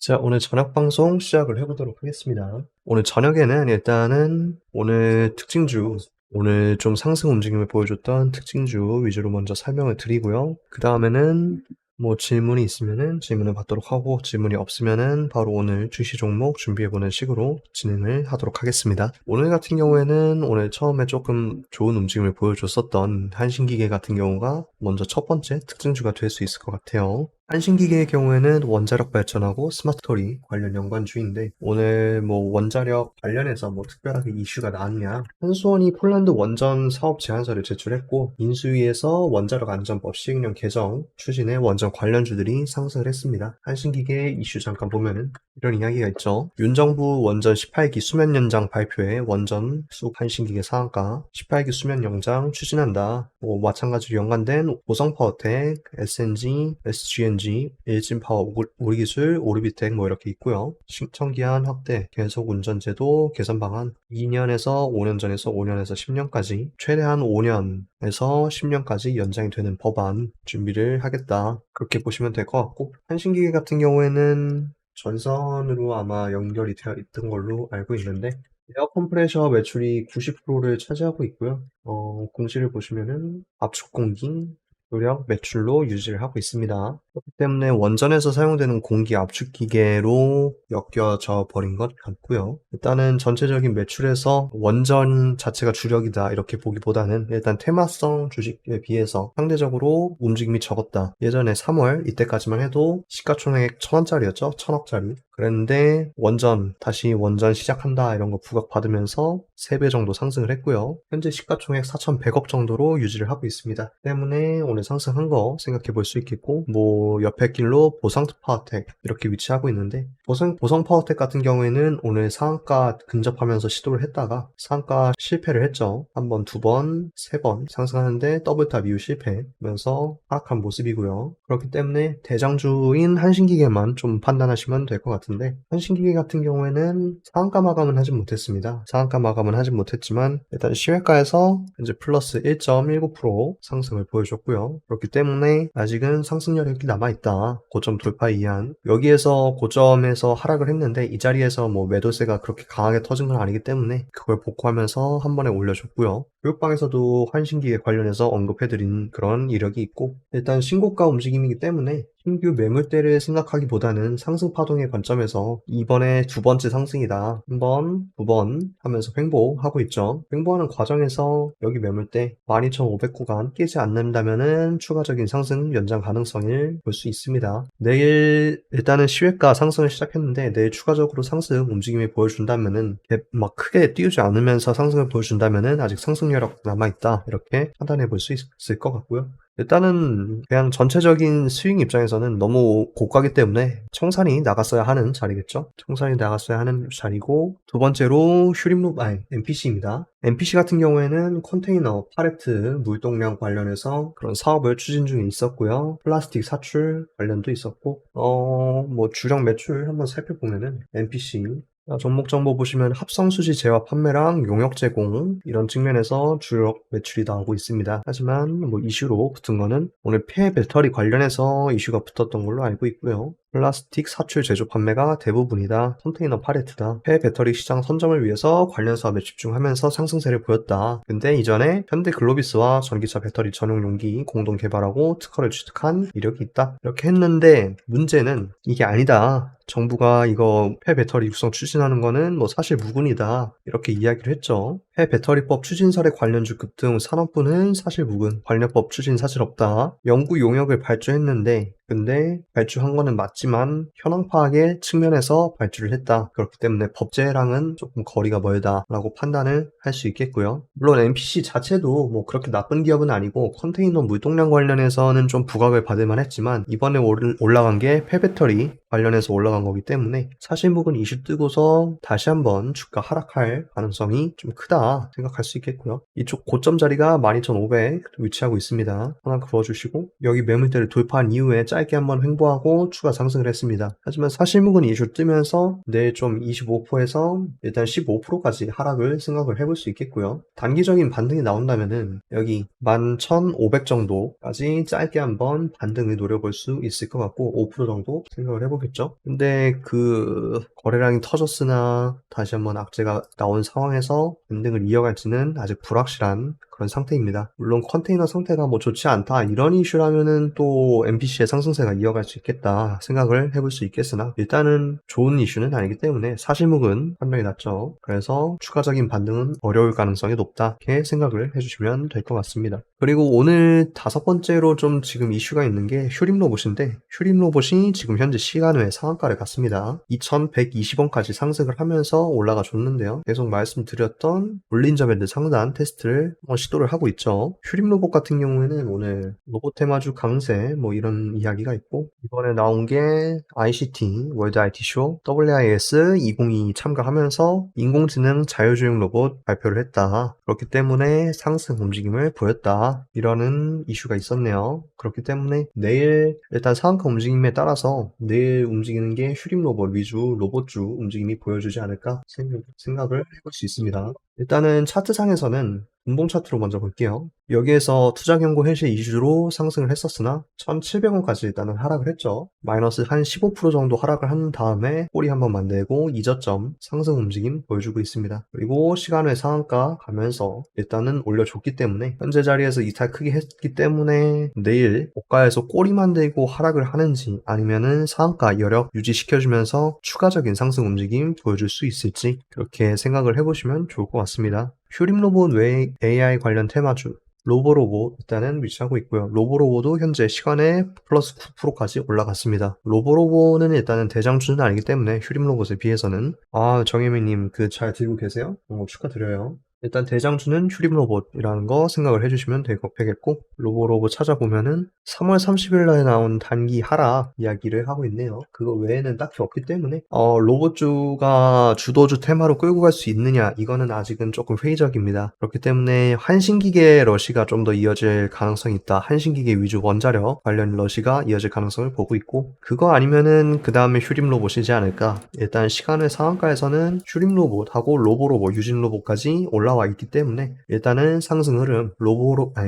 자, 오늘 저녁 방송 시작을 해보도록 하겠습니다. 오늘 저녁에는 일단은 오늘 특징주, 오늘 좀 상승 움직임을 보여줬던 특징주 위주로 먼저 설명을 드리고요. 그 다음에는 뭐 질문이 있으면은 질문을 받도록 하고, 질문이 없으면은 바로 오늘 주시 종목 준비해보는 식으로 진행을 하도록 하겠습니다. 오늘 같은 경우에는 오늘 처음에 조금 좋은 움직임을 보여줬었던 한신기계 같은 경우가 먼저 첫 번째 특징주가 될 수 있을 것 같아요. 한신기계의 경우에는 원자력 발전하고 스마트거리 관련 연관주인데, 오늘 뭐 원자력 관련해서 뭐 특별하게 이슈가 나왔냐? 한수원이 폴란드 원전 사업 제안서를 제출했고, 인수위에서 원자력 안전법 시행령 개정 추진에 원전 관련주들이 상승을 했습니다. 한신기계 이슈 잠깐 보면은 이런 이야기가 있죠. 윤 정부 원전 18기 수면 연장 발표에 원전 수 한신기계 상한가 18기 수면 연장 추진한다. 뭐 마찬가지로 연관된 보성파워텍, SNG, SGNG, 일진파워, 우리기술, 오르비텍 뭐 이렇게 있고요. 신청기한 확대, 계속운전제도 개선 방안 2년에서 5년 전에서 5년에서 10년까지 최대한 5년에서 10년까지 연장이 되는 법안 준비를 하겠다. 그렇게 보시면 될 것 같고, 한신기계 같은 경우에는 전선으로 아마 연결이 되어 있던 걸로 알고 있는데, 에어 컴프레셔 매출이 90%를 차지하고 있고요. 공시를 보시면은 압축 공기, 요령 매출로 유지를 하고 있습니다. 그렇기 때문에 원전에서 사용되는 공기 압축 기계로 엮여져 버린 것 같고요. 일단은 전체적인 매출에서 원전 자체가 주력이다 이렇게 보기보다는 일단 테마성 주식에 비해서 상대적으로 움직임이 적었다. 예전에 3월 이때까지만 해도 시가총액 1,000원짜리였죠. 1,000억짜리. 그랬는데 다시 원전 시작한다 이런 거 부각받으면서 3배 정도 상승을 했고요. 현재 시가총액 4,100억 정도로 유지를 하고 있습니다. 때문에 오늘 상승한 거 생각해 볼 수 있겠고, 뭐 옆에 길로 보성파워텍 이렇게 위치하고 있는데, 보성파워텍 같은 경우에는 오늘 상한가 근접하면서 시도를 했다가 상한가 실패를 했죠. 한 번, 두 번, 세 번 상승하는데 더블탑 이후 실패하면서 하락한 모습이고요. 그렇기 때문에 대장주인 한신기계만 좀 판단하시면 될 것 같은데, 한신기계 같은 경우에는 상한가 마감은 하진 못했습니다. 상한가 마감은 하진 못했지만 일단 시외가에서 이제 플러스 1.19% 상승을 보여줬고요. 그렇기 때문에 아직은 상승 여력이 남아있다. 고점 돌파 이한. 여기에서 고점에서 하락을 했는데 이 자리에서 뭐 매도세가 그렇게 강하게 터진 건 아니기 때문에 그걸 복구하면서 한 번에 올려줬고요. 교육방에서도 한신기계 관련해서 언급해드린 그런 이력이 있고, 일단 신고가 움직임이기 때문에 신규 매물대를 생각하기보다는 상승 파동의 관점에서 이번에 두 번째 상승이다. 한 번, 두 번 하면서 횡보하고 있죠. 횡보하는 과정에서 여기 매물대 12,500 구간 깨지 않는다면은 추가적인 상승 연장 가능성을 볼 수 있습니다. 내일 일단은 시외가 상승을 시작했는데 내일 추가적으로 상승 움직임을 보여준다면은 막 크게 띄우지 않으면서 상승을 보여준다면은 아직 상승 여력 남아있다. 이렇게 판단해 볼 수 있을 것 같고요. 일단은 그냥 전체적인 스윙 입장에서는 너무 고가기 때문에 청산이 나갔어야 하는 자리겠죠. 청산이 나갔어야 하는 자리고, 두 번째로 MPC입니다. MPC 같은 경우에는 컨테이너, 팔레트, 물동량 관련해서 그런 사업을 추진 중에 있었고요. 플라스틱 사출 관련도 있었고, 뭐 주력 매출 한번 살펴보면은 MPC 종목 정보 보시면 합성수지 제화 판매랑 용역 제공 이런 측면에서 주력 매출이 나오고 있습니다. 하지만 뭐 이슈로 붙은 거는 오늘 폐 배터리 관련해서 이슈가 붙었던 걸로 알고 있고요. 플라스틱 사출 제조 판매가 대부분이다. 컨테이너 팔레트다. 폐 배터리 시장 선점을 위해서 관련 사업에 집중하면서 상승세를 보였다. 근데 이전에 현대 글로비스와 전기차 배터리 전용 용기 공동 개발하고 특허를 취득한 이력이 있다. 이렇게 했는데 문제는 이게 아니다. 정부가 이거 폐 배터리 육성 추진하는 거는 뭐 사실 무근이다. 이렇게 이야기를 했죠. 폐 배터리법 추진설의 관련주 급등 산업부는 사실 무근, 관련법 추진 사실 없다. 연구 용역을 발주했는데 근데 발주한 거는 맞지만 현황 파악의 측면에서 발주를 했다. 그렇기 때문에 법제랑은 조금 거리가 멀다라고 판단을 할 수 있겠고요. 물론 MPC 자체도 뭐 그렇게 나쁜 기업은 아니고 컨테이너 물동량 관련해서는 좀 부각을 받을 만했지만 이번에 올라간 게 폐배터리 관련해서 올라간 거기 때문에 사실무근 이슈 뜨고서 다시 한번 주가 하락할 가능성이 좀 크다. 있다 생각할 수 있겠고요. 이쪽 고점 자리가 12,500 위치하고 있습니다. 하나 그어주시고 여기 매물대를 돌파한 이후에 짧게 한번 횡보하고 추가 상승을 했습니다. 하지만 사실묵은 이슈 뜨면서 내일 좀 25%에서 일단 15%까지 하락을 생각을 해볼 수 있겠고요. 단기적인 반등이 나온다면은 여기 11,500 정도까지 짧게 한번 반등을 노려볼 수 있을 것 같고 5% 정도 생각을 해보겠죠. 근데 그 거래량이 터졌으나 다시 한번 악재가 나온 상황에서 반등을 이어갈지는 아직 불확실한 그런 상태입니다. 물론 컨테이너 상태가 뭐 좋지 않다 이런 이슈라면은 또 MPC의 상승세가 이어갈 수 있겠다 생각을 해볼 수 있겠으나 일단은 좋은 이슈는 아니기 때문에 사실묵은 판명이 났죠. 그래서 추가적인 반등은 어려울 가능성이 높다 이렇게 생각을 해주시면 될 것 같습니다. 그리고 오늘 다섯 번째로 좀 지금 이슈가 있는 게 휴림로봇인데 휴림로봇이 지금 현재 시간외 상한가를 갔습니다. 2120원까지 상승을 하면서 올라가 줬는데요. 계속 말씀드렸던 볼린저 밴드 상단 테스트를 한번 시도를 하고 있죠. 휴림로봇 같은 경우에는 오늘 로봇 테마주 강세 뭐 이런 이야기가 있고 이번에 나온 게 ICT 월드 IT쇼 WIS 2022 참가하면서 인공지능 자율주행 로봇 발표를 했다. 그렇기 때문에 상승 움직임을 보였다. 이러는 이슈가 있었네요. 그렇기 때문에 내일 일단 상한가 움직임에 따라서 내일 움직이는 게 휴림 로봇 위주 로봇주 움직임이 보여주지 않을까 생각을 해볼 수 있습니다. 일단은 차트상에서는 분봉 차트로 먼저 볼게요. 여기에서 투자 경고 해시 이슈로 상승을 했었으나 1,700원까지 일단은 하락을 했죠. 마이너스 한 15% 정도 하락을 한 다음에 꼬리 한번 만들고 이저점 상승 움직임 보여주고 있습니다. 그리고 시간외 상한가 가면서 일단은 올려줬기 때문에 현재 자리에서 이탈 크게 했기 때문에 내일 고가에서 꼬리 만들고 하락을 하는지 아니면은 상한가 여력 유지시켜주면서 추가적인 상승 움직임 보여줄 수 있을지 그렇게 생각을 해보시면 좋을 것 같습니다. 휴림로봇 외에 AI 관련 테마주 로보로보 일단은 위치하고 있고요. 로보로보도 현재 시간에 플러스 9%까지 올라갔습니다. 로보로보는 일단은 대장주는 아니기 때문에 휴림로봇에 비해서는 정혜민님 그 잘 들고 계세요? 축하드려요. 일단 대장주는 휴림로봇이라는 거 생각을 해주시면 되겠고 로보로봇 찾아보면은 3월 30일 날 나온 단기 하락 이야기를 하고 있네요. 그거 외에는 딱히 없기 때문에 로봇주가 주도주 테마로 끌고 갈 수 있느냐 이거는 아직은 조금 회의적입니다. 그렇기 때문에 한신기계 러시가 좀 더 이어질 가능성이 있다. 한신기계 위주 원자력 관련 러시가 이어질 가능성을 보고 있고 그거 아니면은 그 다음에 휴림로봇이지 않을까. 일단 시간의 상한가에서는 휴림로봇하고 로보로봇 유진로봇까지 올라와 있기 때문에 일단은 상승 흐름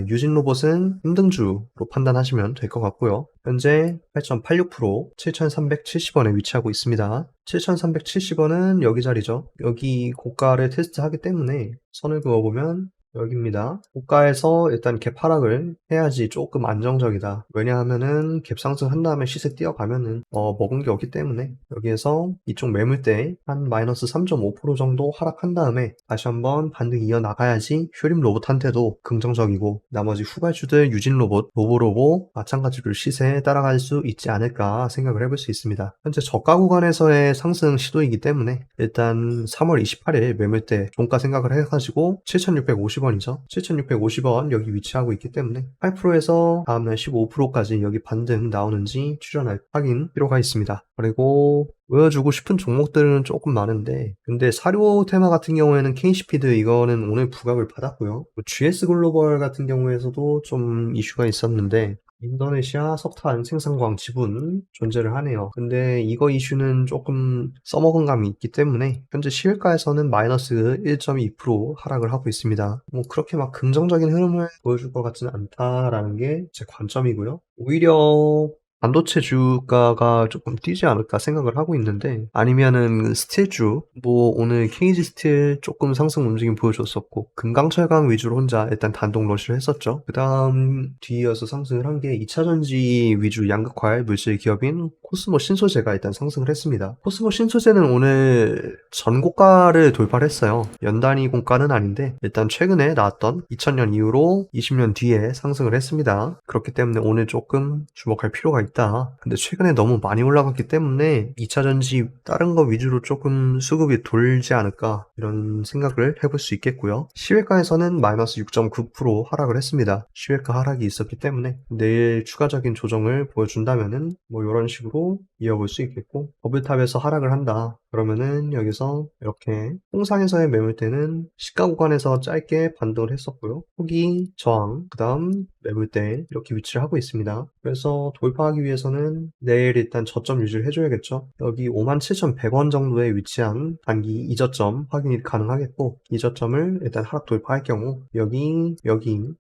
유진 로봇은 힘등주로 판단하시면 될 것 같고요. 현재 8.86% 7,370원에 위치하고 있습니다. 7,370원은 여기 자리죠. 여기 고가를 테스트하기 때문에 선을 그어보면 여기입니다. 고가에서 일단 갭 하락을 해야지 조금 안정적이다. 왜냐하면은 갭 상승한 다음에 시세 뛰어가면은 먹은 게 없기 때문에 여기에서 이쪽 매물대 한 마이너스 3.5% 정도 하락한 다음에 다시 한번 반등 이어나가야지 휴림 로봇한테도 긍정적이고 나머지 후발주들 유진 로봇, 로보로봇 마찬가지로 시세에 따라갈 수 있지 않을까 생각을 해볼 수 있습니다. 현재 저가 구간에서의 상승 시도이기 때문에 일단 3월 28일 매물대 종가 생각을 해가지고 7,650원이죠. 7,650원 여기 위치하고 있기 때문에 8%에서 다음날 15%까지 여기 반등 나오는지 추천할 확인 필요가 있습니다. 그리고 보여주고 싶은 종목들은 조금 많은데 근데 사료 테마 같은 경우에는 K시피드 이거는 오늘 부각을 받았고요. GS 글로벌 같은 경우에서도 좀 이슈가 있었는데 인도네시아 석탄 생산광 지분 존재를 하네요. 근데 이거 이슈는 조금 써먹은 감이 있기 때문에 현재 시일가에서는 마이너스 1.2% 하락을 하고 있습니다. 뭐 그렇게 막 긍정적인 흐름을 보여줄 것 같지는 않다라는 게 제 관점이고요. 오히려 반도체 주가가 조금 뛰지 않을까 생각을 하고 있는데 아니면은 스틸주 뭐 오늘 KG 스틸 조금 상승 움직임 보여줬었고 금강철강 위주로 혼자 일단 단독 러시를 했었죠. 그 다음 뒤이어서 상승을 한 게 2차전지 위주 양극화할 물질 기업인 코스모 신소재가 일단 상승을 했습니다. 코스모 신소재는 오늘 전고가를 돌파를 했어요. 연단위 고가는 아닌데 일단 최근에 나왔던 2000년 이후로 20년 뒤에 상승을 했습니다. 그렇기 때문에 오늘 조금 주목할 필요가 있다. 근데 최근에 너무 많이 올라갔기 때문에 2차전지 다른 거 위주로 조금 수급이 돌지 않을까 이런 생각을 해볼 수 있겠고요. 시외가에서는 마이너스 6.9% 하락을 했습니다. 시외가 하락이 있었기 때문에 내일 추가적인 조정을 보여준다면은 뭐 이런 식으로 이어볼 수 있겠고 버블탑에서 하락을 한다. 그러면은 여기서 이렇게 통상에서의 매물대는 시가 구간에서 짧게 반등을 했었고요. 후기 저항, 그 다음 매물대 이렇게 위치를 하고 있습니다. 그래서 돌파하기 위해서는 내일 일단 저점 유지를 해줘야겠죠. 여기 57,100원 정도에 위치한 단기 이저점 확인이 가능하겠고, 이저점을 일단 하락 돌파할 경우 여기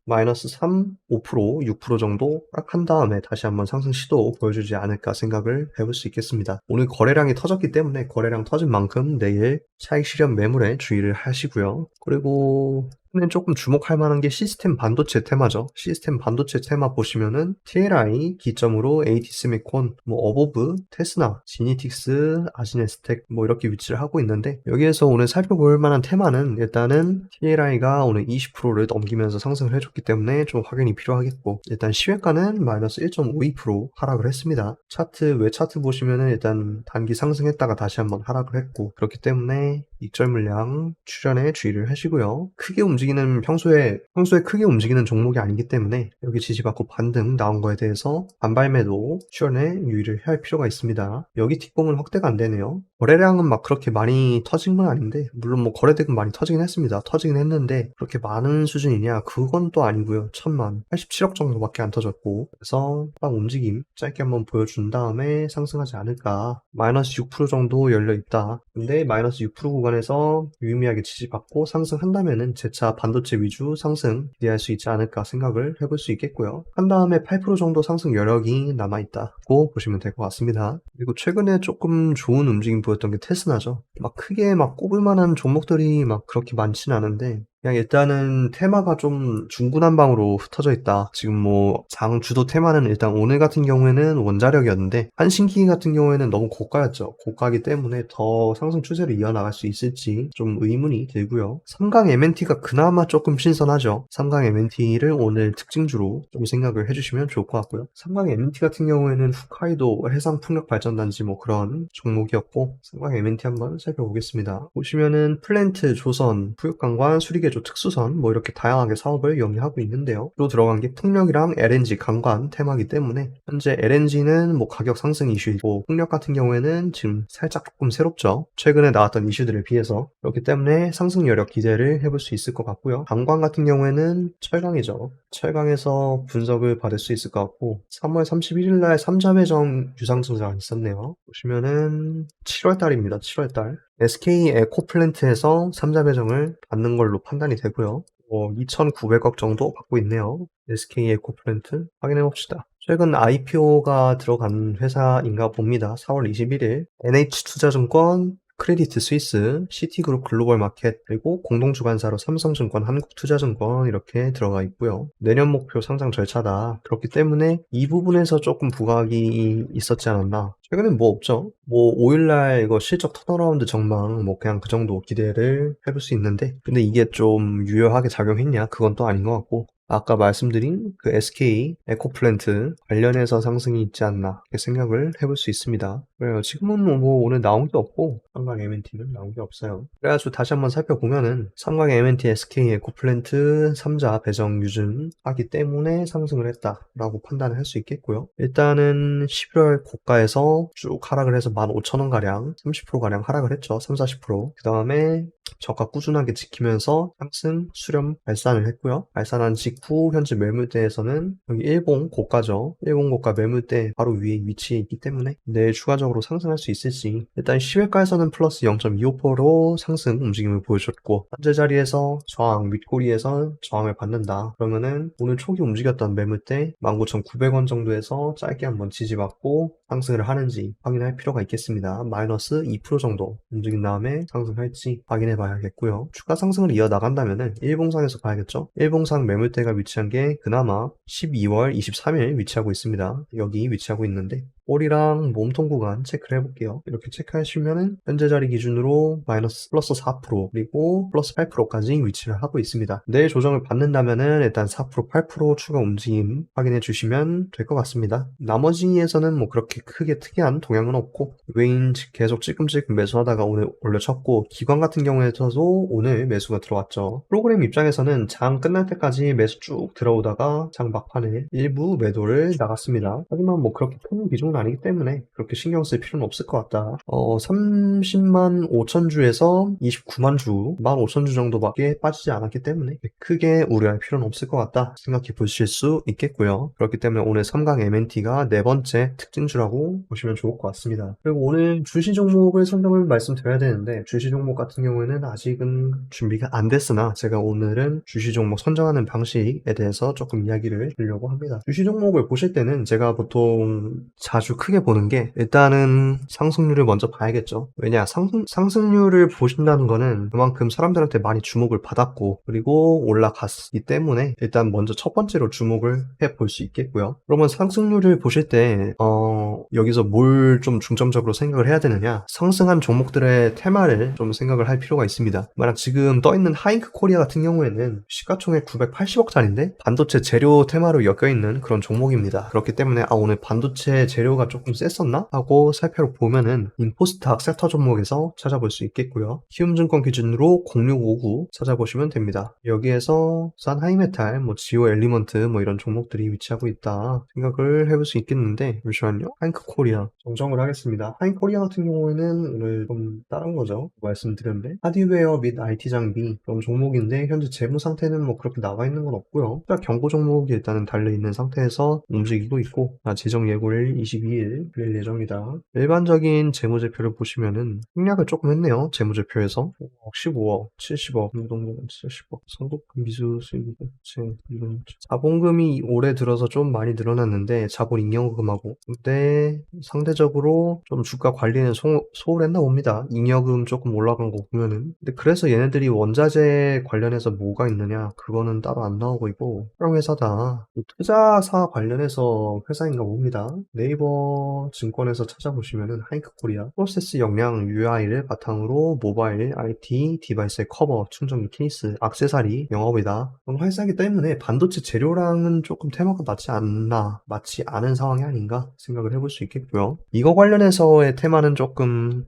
마이너스 3, 5%, 6% 정도 딱 한 다음에 다시 한번 상승 시도 보여주지 않을까 생각을 해볼 수 있겠습니다. 오늘 거래량이 터졌기 때문에 거래량 터진 만큼 내일 차익 실현 매물에 주의를 하시고요. 그리고 는 조금 주목할 만한 게 시스템 반도체 테마죠. 시스템 반도체 테마 보시면은 TLI 기점으로 AT스미콘, 어보브, 테스나, 지니틱스, 아지네스텍 이렇게 위치를 하고 있는데, 여기에서 오늘 살펴볼 만한 테마는 일단은 TLI가 오늘 20%를 넘기면서 상승을 해줬기 때문에 좀 확인이 필요하겠고, 일단 시외가는 마이너스 1.52% 하락을 했습니다. 외 차트 보시면은 일단 단기 상승했다가 다시 한번 하락을 했고, 그렇기 때문에 익절 물량 출현에 주의를 하시고요. 평소에 크게 움직이는 종목이 아니기 때문에 여기 지지받고 반등 나온 거에 대해서 반발매도 출현에 유의를 할 필요가 있습니다. 여기 뒷봉은 확대가 안 되네요. 거래량은 막 그렇게 많이 터진 건 아닌데, 물론 거래대금 많이 터지긴 했습니다. 터지긴 했는데 그렇게 많은 수준이냐? 그건 또 아니고요. 87억 정도밖에 안 터졌고, 그래서 딱 움직임 짧게 한번 보여준 다음에 상승하지 않을까. 마이너스 6% 정도 열려 있다. 근데 마이너스 6% 구간에서 유의미하게 지지받고 상승한다면은 재차 반도체 위주 상승 기대할 수 있지 않을까 생각을 해볼 수 있겠고요. 한 다음에 8% 정도 상승 여력이 남아있다고 보시면 될 것 같습니다. 그리고 최근에 조금 좋은 움직임 보였던 게 테스나죠. 크게 꼽을 만한 종목들이 그렇게 많진 않은데, 그냥 일단은 테마가 좀 중구난방으로 흩어져 있다. 지금 장 주도 테마는 일단 오늘 같은 경우에는 원자력이었는데, 한신기 같은 경우에는 너무 고가였죠. 고가기 때문에 더 상승 추세를 이어나갈 수 있을지 좀 의문이 들고요. 삼강 MNT가 그나마 조금 신선하죠. 삼강 MNT를 오늘 특징주로 좀 생각을 해주시면 좋을 것 같고요. 삼강 MNT 같은 경우에는 홋카이도 해상풍력발전단지 그런 종목이었고, 삼강 MNT 한번 살펴보겠습니다. 보시면은 플랜트, 조선, 부육강관, 수리개조, 특수선 이렇게 다양하게 사업을 영위하고 있는데요. 또 들어간 게 풍력이랑 LNG, 강관 테마기 때문에 현재 LNG는 가격 상승 이슈이고, 풍력 같은 경우에는 지금 살짝 조금 새롭죠. 최근에 나왔던 이슈들에 비해서. 그렇기 때문에 상승 여력 기대를 해볼 수 있을 것 같고요. 강관 같은 경우에는 철강이죠. 철강에서 분석을 받을 수 있을 것 같고, 3월 31일 날 3자 배정 유상증자가 있었네요. 보시면은 7월달입니다. 7월달. SK 에코플랜트에서 3자 배정을 받는 걸로 판단이 되고요. 2,900억 정도 받고 있네요. SK 에코플랜트 확인해 봅시다. 최근 IPO가 들어간 회사인가 봅니다. 4월 21일 NH투자증권, 크레디트 스위스, 시티그룹 글로벌 마켓, 그리고 공동주관사로 삼성증권, 한국투자증권 이렇게 들어가 있고요. 내년 목표 상장 절차다. 그렇기 때문에 이 부분에서 조금 부각이 있었지 않았나. 최근엔 없죠. 5일날 이거 실적 턴어라운드 전망 그냥 그 정도 기대를 해볼 수 있는데, 근데 이게 좀 유효하게 작용했냐? 그건 또 아닌 것 같고, 아까 말씀드린 그 SK 에코플랜트 관련해서 상승이 있지 않나 이렇게 생각을 해볼 수 있습니다. 그래요. 지금은 오늘 나온 게 없고, 삼강 MNT는 나온 게 없어요. 그래가지고 다시 한번 살펴보면은 삼강 MNT, SK 에코플랜트 3자 배정 유증하기 때문에 상승을 했다라고 판단을 할 수 있겠고요. 일단은 11월 고가에서 쭉 하락을 해서 15,000원 가량, 30% 가량 하락을 했죠. 30-40%. 그 다음에 저가 꾸준하게 지키면서 상승 수렴 발산을 했고요. 발산한 직후 현재 매물대에서는 여기 일봉 고가죠. 일봉 고가 매물대 바로 위에 위치해 있기 때문에 내일 추가적으로 상승할 수 있을지, 일단 10일가에서는 플러스 0.25%로 상승 움직임을 보여줬고, 현재 자리에서 저항, 윗꼬리에서 저항을 받는다. 그러면은 오늘 초기 움직였던 매물대 19,900원 정도에서 짧게 한번 지지받고 상승을 하는지 확인할 필요가 있겠습니다. 마이너스 2% 정도 움직인 다음에 상승할지 확인해 봐야겠고요. 추가 상승을 이어나간다면은 일봉상에서 봐야겠죠. 일봉상 매물대가 위치한 게 그나마 12월 23일 위치하고 있습니다. 여기 위치하고 있는데, 볼이랑 몸통 구간 체크를 해볼게요. 이렇게 체크하시면은 현재 자리 기준으로 마이너스 플러스 4% 그리고 플러스 8%까지 위치를 하고 있습니다. 내일 조정을 받는다면은 일단 4% 8% 추가 움직임 확인해 주시면 될 것 같습니다. 나머지에서는 그렇게 크게 특이한 동향은 없고, 외인 계속 찔끔찔끔 매수하다가 오늘 올려쳤고, 기관 같은 경우에서도 오늘 매수가 들어왔죠. 프로그램 입장에서는 장 끝날 때까지 매수 쭉 들어오다가 장 막판에 일부 매도를 나갔습니다. 하지만 그렇게 큰 비중은 종목은 아니기 때문에 그렇게 신경 쓸 필요는 없을 것 같다. 30만 5천 주에서 29만 주, 15,000주 정도밖에 빠지지 않았기 때문에 크게 우려할 필요는 없을 것 같다 생각해 보실 수 있겠고요. 그렇기 때문에 오늘 3강 MNT가 네 번째 특징주라고 보시면 좋을 것 같습니다. 그리고 오늘 주시 종목을 선정을 말씀드려야 되는데, 주시 종목 같은 경우에는 아직은 준비가 안 됐으나 제가 오늘은 주시 종목 선정하는 방식에 대해서 조금 이야기를 드리려고 합니다. 주시 종목을 보실 때는 제가 보통 자주 크게 보는 게, 일단은 상승률을 먼저 봐야겠죠. 왜냐, 상승률을 보신다는 거는 그만큼 사람들한테 많이 주목을 받았고 그리고 올라갔기 때문에 일단 먼저 첫 번째로 주목을 해 볼 수 있겠고요. 그러면 상승률을 보실 때 여기서 뭘 좀 중점적으로 생각을 해야 되느냐, 상승한 종목들의 테마를 좀 생각을 할 필요가 있습니다. 만약 지금 떠있는 하잉크 코리아 같은 경우에는 시가총액 980억짜리인데 반도체 재료 테마로 엮여있는 그런 종목입니다. 그렇기 때문에 오늘 반도체 재료가 조금 셌었나? 하고 살펴보면은 인포스탁 섹터 종목에서 찾아볼 수 있겠고요. 키움증권 기준으로 0659 찾아보시면 됩니다. 여기에서 산하이메탈, 지오 엘리먼트 이런 종목들이 위치하고 있다 생각을 해볼 수 있겠는데, 잠시만요. 하잉크 코리아 정정을 하겠습니다. 하잉크 코리아 같은 경우에는 오늘 좀 다른 거죠. 말씀드렸는데 하드웨어 및 IT 장비 그런 종목인데 현재 재무 상태는 그렇게 나와 있는 건 없고요. 경고 종목이 일단은 달려있는 상태에서 움직이고 있고, 재정 예고일 22일 될 예정이다. 일반적인 재무제표를 보시면은 생략을 조금 했네요. 재무제표에서 5억, 15억, 70억, 유동분 70억, 선급금 미수 수익, 자본금이 올해 들어서 좀 많이 늘어났는데 자본 잉여금하고, 근데 상대적으로 좀 주가 관리는 소홀했나 봅니다. 잉여금 조금 올라간 거 보면은. 근데 그래서 얘네들이 원자재 관련해서 뭐가 있느냐, 그거는 따로 안 나오고 있고, 특정 회사다. 투자사 관련해서 회사인가 봅니다. 네이버 증권에서 찾아보시면은 하잉크 코리아 프로세스 역량 UI를 바탕으로 모바일, IT, 디바이스의 커버, 충전기, 케이스, 액세서리 영업이다. 그런 회사이기 때문에 반도체 재료랑은 조금 테마가 맞지 않은 상황이 아닌가 생각을 해볼 수 있겠고요. 이거 관련해서의 테마는 조금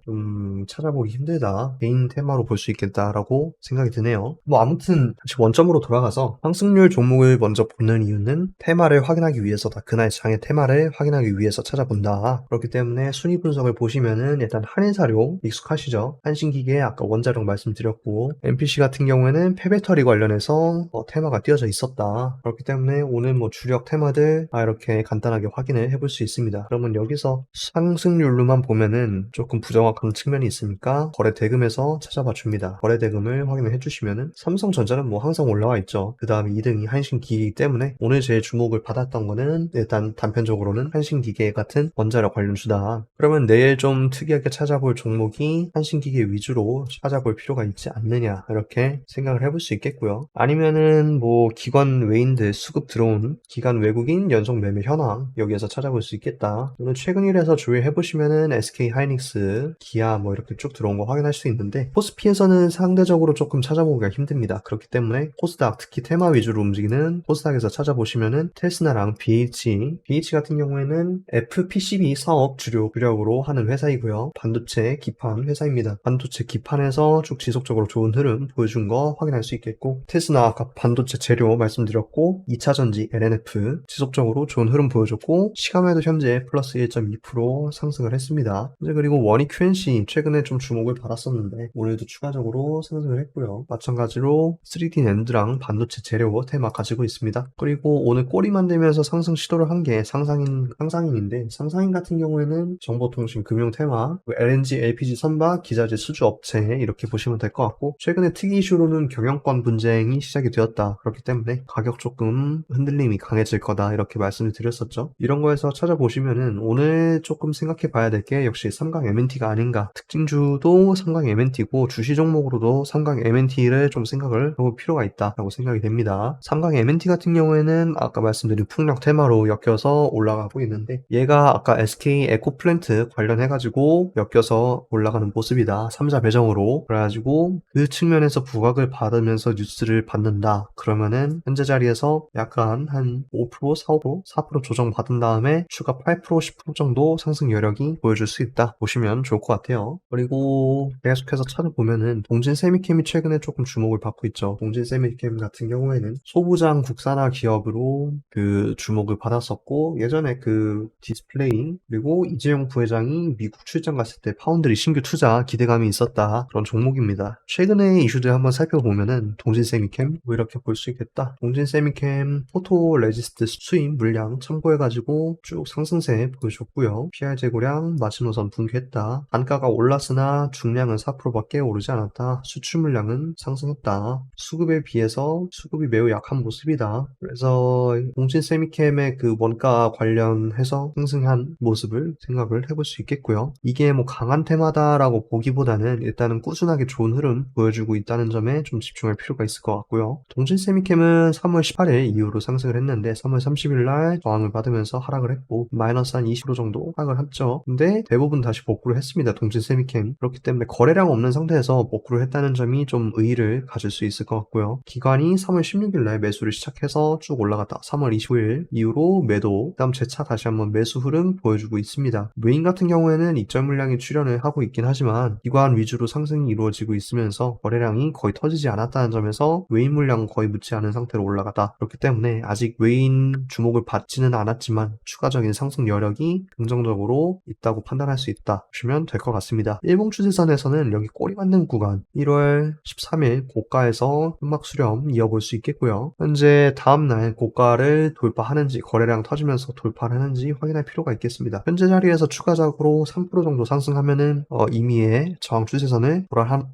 찾아보기 힘들다. 개인 테마로 볼 수 있겠다라고 생각이 드네요. 아무튼 다시 원점으로 돌아가서 상승률 종목을 먼저 보는 이유는 테마를 확인하기 위해서다. 그날 장의 테마를 확인하기 위해서 찾아본다. 그렇기 때문에 순위 분석을 보시면은 일단 한인사료 익숙하시죠? 한신기계 아까 원자력 말씀드렸고, MPC 같은 경우에는 폐배터리 관련해서 테마가 띄어져 있었다. 그렇기 때문에 오늘 주력 테마들 이렇게 간단하게 확인을 해볼 수 있습니다. 그러면 여기서 상승률로만 보면은 조금 부정확한 측면이 있으니까 거래 대금에서 찾아봐 줍니다. 거래 대금을 확인을 해주시면은 삼성전자는 항상 올라와 있죠. 그 다음에 2등이 한신기계이기 때문에 오늘 제일 주목을 받았던 거는 일단 단편적으로는 한신기계 같은 원자력 관련주다. 그러면 내일 좀 특이하게 찾아볼 종목이 한신기계 위주로 찾아볼 필요가 있지 않느냐, 이렇게 생각을 해볼 수 있겠고요. 아니면은 기관 외인들 수급 들어온 기관 외국인 연속 매매 현황 여기에서 찾아볼 수 있겠다. 오늘 최근 일에서 조회해보시면은 SK 하이닉스, 기아 이렇게 쭉 들어온 거 확인할 수 있는데, 코스피에서는 상대적으로 조금 찾아보기가 힘듭니다. 그렇기 때문에 코스닥, 특히 테마 위주로 움직이는 코스닥에서 찾아보시면은 테스나랑 BH 같은 경우에는 FPCB 사업 주력으로 하는 회사이고요. 반도체 기판 회사입니다. 반도체 기판에서 쭉 지속적으로 좋은 흐름 보여준 거 확인할 수 있겠고, 테스나 아까 반도체 재료 말씀드렸고, 2차전지 LNF 지속적으로 좋은 흐름 보여줬고, 시가매도 현재 플러스 1.2% 상승을 했습니다. 그리고 원익 QNC 최근에 좀 주목을 받았었는데 오늘도 추가적으로 상승을 했고요. 마찬가지로 3D 낸드랑 반도체 재료 테마 가지고 있습니다. 그리고 오늘 꼬리 만들면서 상승 시도를 한 게 상상인인데, 상상인 같은 경우에는 정보통신 금융 테마, LNG, LPG 선박, 기자재 수주 업체 이렇게 보시면 될 것 같고, 최근에 특이 이슈로는 경영권 분쟁이 시작이 되었다. 그렇기 때문에 가격 조금 흔들림이 강해질 거다 이렇게 말씀을 드렸었죠. 이런 거에서 찾아보시면은 오늘 조금 생각해 봐야 될 게 역시 3강 MNT가 아닌가. 특징주도 3강 MNT고 주시 종목으로도 3강 MNT를 좀 생각을 해볼 필요가 있다라고 생각이 됩니다. 3강 MNT 같은 경우에는 아까 말씀드린 풍력 테마로 엮여서 올라가고 있는데, 얘가 아까 SK 에코플랜트 관련해가지고 엮여서 올라가는 모습이다. 3자 배정으로. 그래가지고 그 측면에서 부각을 받으면서 뉴스를 받는다. 그러면은 현재 자리에서 약간 한 5%, 4% 조정 받은 다음에 추가 8%, 10% 정도 상승 여력이 보여줄 수 있다 보시면 좋을 것 같아요. 그리고 계속해서 찾아보면은 동진세미캠이 최근에 조금 주목을 받고 있죠. 동진세미캠 같은 경우에는 소부장 국산화 기업으로 그 주목을 받았었고, 예전에 그 디스플레이, 그리고 이재용 부회장이 미국 출장 갔을 때 파운드리 신규 투자 기대감이 있었다. 그런 종목입니다. 최근에 이슈들 한번 살펴보면은 동진 세미캠 뭐 이렇게 볼 수 있겠다. 동진 세미캠 포토 레지스트 수입 물량 참고해가지고 쭉 상승세 보여줬고요. PR 재고량 마지노선 붕괴했다. 단가가 올랐으나 중량은 4%밖에 오르지 않았다. 수출 물량은 상승했다. 수급에 비해서 수급이 매우 약한 모습이다. 그래서 동진 세미캠의 그 원가 관련해서 상승한 모습을 생각을 해볼 수 있겠고요. 이게 뭐 강한 테마다라고 보기보다는 일단은 꾸준하게 좋은 흐름 보여주고 있다는 점에 좀 집중할 필요가 있을 것 같고요. 동진 세미캠은 3월 18일 이후로 상승을 했는데 3월 30일 날 저항을 받으면서 하락을 했고 마이너스 한 20% 정도 하락을 했죠. 근데 대부분 다시 복구를 했습니다. 동진 세미캠. 그렇기 때문에 거래량 없는 상태에서 복구를 했다는 점이 좀 의의를 가질 수 있을 것 같고요. 기관이 3월 16일 날 매수를 시작해서 쭉 올라갔다. 3월 25일 이후로 매도, 그다음 재차 다시 한번 매수 흐름 보여주고 있습니다. 메인 같은 경우에는 입절 물량이 출현을 하고 있긴 하지만 기관 위주로 상승이 이루어지고 있으면서 거래량이 거의 터지지 않았다는 점에서 외인 물량은 거의 묻지 않은 상태로 올라갔다. 그렇기 때문에 아직 외인 주목을 받지는 않았지만 추가적인 상승 여력이 긍정적으로 있다고 판단할 수 있다 보시면 될 것 같습니다. 일봉 추세선에서는 여기 꼬리 맞는 구간 1월 13일 고가에서 현막 수렴 이어볼 수 있겠고요. 현재 다음날 고가를 돌파하는지 거래량 터지면서 돌파를 하는지 확인할 필요가 있겠습니다. 현재 자리에서 추가적으로 3% 정도 상승하면은 이미의 저항 추세선을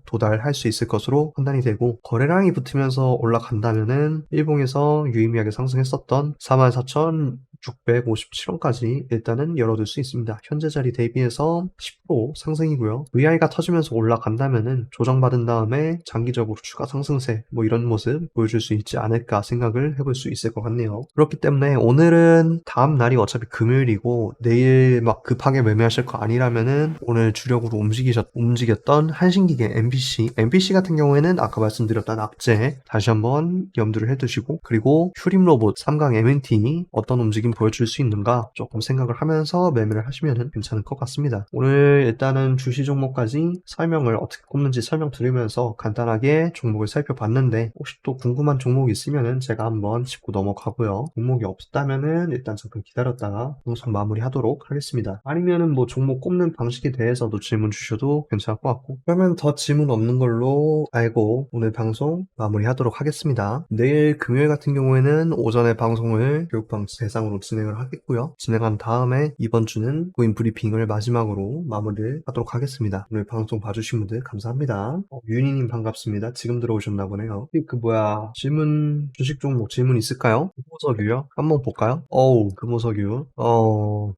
도달할 수 있을 것으로 판단이 되고 거래량이 붙으면서 올라간다면은 일봉에서 유의미하게 상승했었던 44,657원까지 일단은 열어둘 수 있습니다. 현재 자리 대비해서 10% 상승이고요. VI가 터지면서 올라간다면은 조정받은 다음에 장기적으로 추가 상승세 뭐 이런 모습 보여줄 수 있지 않을까 생각을 해볼 수 있을 것 같네요. 그렇기 때문에 오늘은 다음 날이 어차피 금요일이고 내일 막 급하게 매매하실 거 아니라면은 오늘 주력으로 움직였던 한신기계 MPC 같은 경우에는 아까 말씀드렸던 악재 다시 한번 염두를 해두시고 그리고 휴림로봇 3강 MNT 어떤 움직임 보여줄 수 있는가 조금 생각을 하면서 매매를 하시면 괜찮을 것 같습니다. 오늘 일단은 주시 종목까지 설명을 어떻게 꼽는지 설명드리면서 간단하게 종목을 살펴봤는데 혹시 또 궁금한 종목이 있으면은 제가 한번 짚고 넘어가고요. 종목이 없다면은 일단 잠깐 기다렸다가 방송 마무리하도록 하겠습니다. 아니면은 뭐 종목 꼽는 방식에 대해서도 질문 주셔도 괜찮을 것 같고 그러면 더 질문 없는 걸로 알고 오늘 방송 마무리하도록 하겠습니다. 내일 금요일 같은 경우에는 오전에 방송을 교육방 대상으로 진행을 하겠고요. 진행한 다음에 이번 주는 고인 브리핑을 마지막으로 마무리를 하도록 하겠습니다. 오늘 방송 봐주신 분들 감사합니다. 윤희님 반갑습니다. 지금 들어오셨나 보네요. 주식 종목 질문 있을까요? 금호석유요? 한번 볼까요? 금호석유.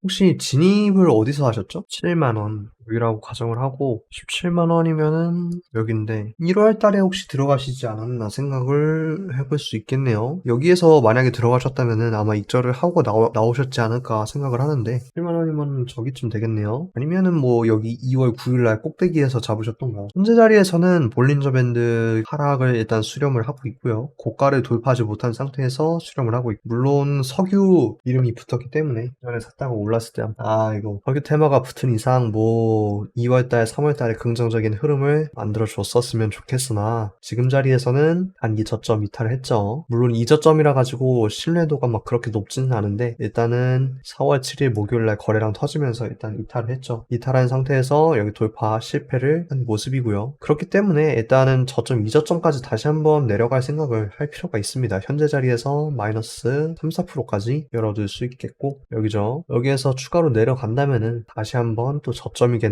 혹시 진입을 어디서 하셨죠? 7만원. 여기라고 가정을 하고 17만원이면은 여긴데 1월 달에 혹시 들어가시지 않았나 생각을 해볼 수 있겠네요. 여기에서 만약에 들어가셨다면은 아마 익절을 하고 나오셨지 않을까 생각을 하는데 7만원이면 저기쯤 되겠네요. 아니면은 뭐 여기 2월 9일날 꼭대기에서 잡으셨던가. 현재 자리에서는 볼린저 밴드 하락을 일단 수렴을 하고 있고요. 고가를 돌파하지 못한 상태에서 수렴을 하고 있고 물론 석유 이름이 붙었기 때문에 전에 샀다가 올랐을 때 이거 석유 테마가 붙은 이상 뭐 2월달 3월달에 긍정적인 흐름을 만들어 줬었으면 좋겠으나 지금 자리에서는 단기 저점 이탈을 했죠. 물론 이 저점이라 가지고 신뢰도가 막 그렇게 높지는 않은데 일단은 4월 7일 목요일날 거래량 터지면서 일단 이탈을 했죠. 이탈한 상태에서 여기 돌파 실패를 한 모습이고요. 그렇기 때문에 일단은 저점 이저점까지 다시 한번 내려갈 생각을 할 필요가 있습니다. 현재 자리에서 마이너스 3, 4%까지 열어둘 수 있겠고 여기죠. 여기에서 추가로 내려간다면은 다시 한번 또 저점이겠는데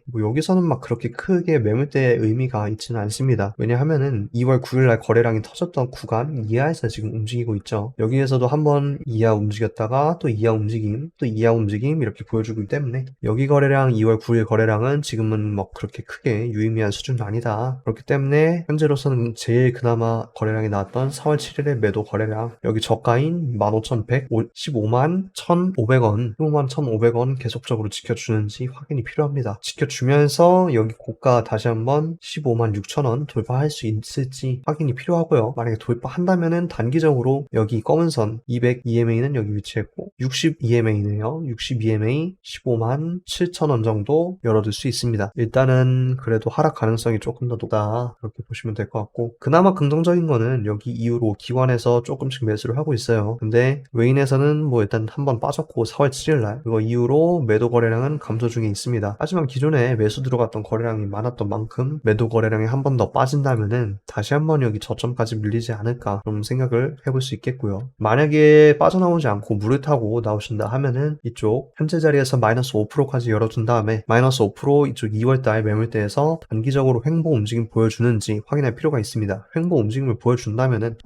뭐 여기서는 막 그렇게 크게 매물대의 의미가 있지는 않습니다. 왜냐하면은 2월 9일날 거래량이 터졌던 구간 이하에서 지금 움직이고 있죠. 여기에서도 한번 이하 움직였다가 또 이하 움직임 또 이하 움직임 이렇게 보여주기 때문에 여기 거래량 2월 9일 거래량은 지금은 뭐 그렇게 크게 유의미한 수준도 아니다. 그렇기 때문에 현재로서는 제일 그나마 거래량이 나왔던 4월 7일의 매도 거래량 여기 저가인 15,115만 1,500원 15만 1,500원 계속적으로 지켜주는지 확인이 필요합니다. 지켜줍니다. 지켜주면서 여기 고가 다시 한번 156,000원 돌파할 수 있을지 확인이 필요하고요. 만약에 돌파한다면은 단기적으로 여기 검은 선 200 EMA는 여기 위치했고 60 EMA네요. 60 EMA 157,000원 정도 열어둘 수 있습니다. 일단은 그래도 하락 가능성이 조금 더 높다 그렇게 보시면 될 것 같고, 그나마 긍정적인 거는 여기 이후로 기관에서 조금씩 매수를 하고 있어요. 근데 웨인에서는 뭐 일단 한번 빠졌고 4월 7일날 그거 이후로 매도 거래량은 감소 중에 있습니다. 하지만 기존에 매수 들어갔던 거래량이 많았던 만큼 매도 거래량이 한 번 더 빠진다면은 다시 한번 여기 저점까지 밀리지 않을까 좀 생각을 해볼 수 있겠고요. 만약에 빠져나오지 않고 물을 타고 나오신다 하면은 이쪽 현재 자리에서 마이너스 5%까지 열어준 다음에 마이너스 5% 이쪽 2월달 매물대에서 단기적으로 횡보 움직임 보여주는지 확인할 필요가 있습니다. 횡보 움직임을 보여준다면은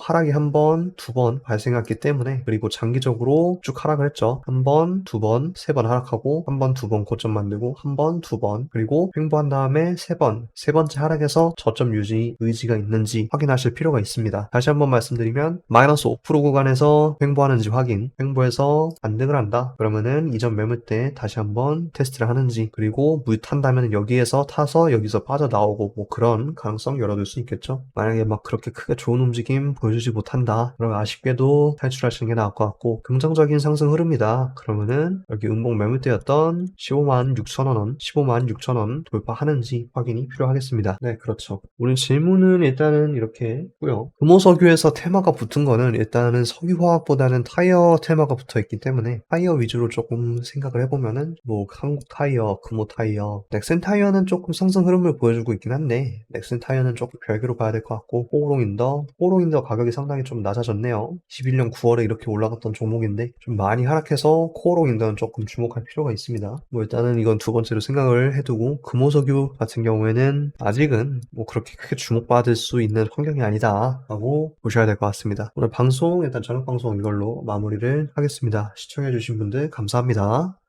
하락이 한 번, 두 번 발생했기 때문에, 그리고 장기적으로 쭉 하락을 했죠. 한 번, 두 번, 세 번 하락하고 한 번, 두 번 고점 만들고 한 번, 두 번, 그리고 횡보한 다음에 세 번, 세 번째 하락에서 저점 유지 의지가 있는지 확인하실 필요가 있습니다. 다시 한번 말씀드리면 마이너스 5% 구간에서 횡보하는지 확인, 횡보해서 반등을 한다 그러면은 이전 매물대 다시 한번 테스트를 하는지, 그리고 물 탄다면 여기에서 타서 여기서 빠져나오고 뭐 그런 가능성 열어둘 수 있겠죠. 만약에 막 그렇게 크게 좋은 움직임 보여주지 못한다 그러면 아쉽게도 탈출하시는 게 나을 것 같고, 긍정적인 상승 흐름이다 그러면은 여기 음봉 매물대였던 156,000원 156,000원 돌파하는지 확인이 필요하겠습니다. 네, 그렇죠. 오늘 질문은 일단은 이렇게 했고요. 금호석유에서 테마가 붙은 거는 일단은 석유화학보다는 타이어 테마가 붙어 있기 때문에 타이어 위주로 조금 생각을 해보면은 뭐 한국 타이어, 금호 타이어, 넥센 타이어는 조금 상승 흐름을 보여주고 있긴 한데 넥센 타이어는 조금 별개로 봐야 될 것 같고, 호롱인더 가격이 상당히 좀 낮아졌네요. 21년 9월에 이렇게 올라갔던 종목인데 좀 많이 하락해서 코오롱인더는 조금 주목할 필요가 있습니다. 뭐 일단은 이건 두 번째로 생각을 해두고, 금호석유 같은 경우에는 아직은 뭐 그렇게 크게 주목받을 수 있는 환경이 아니다 라고 보셔야 될 것 같습니다. 오늘 방송 일단 저녁 방송 이걸로 마무리를 하겠습니다. 시청해주신 분들 감사합니다.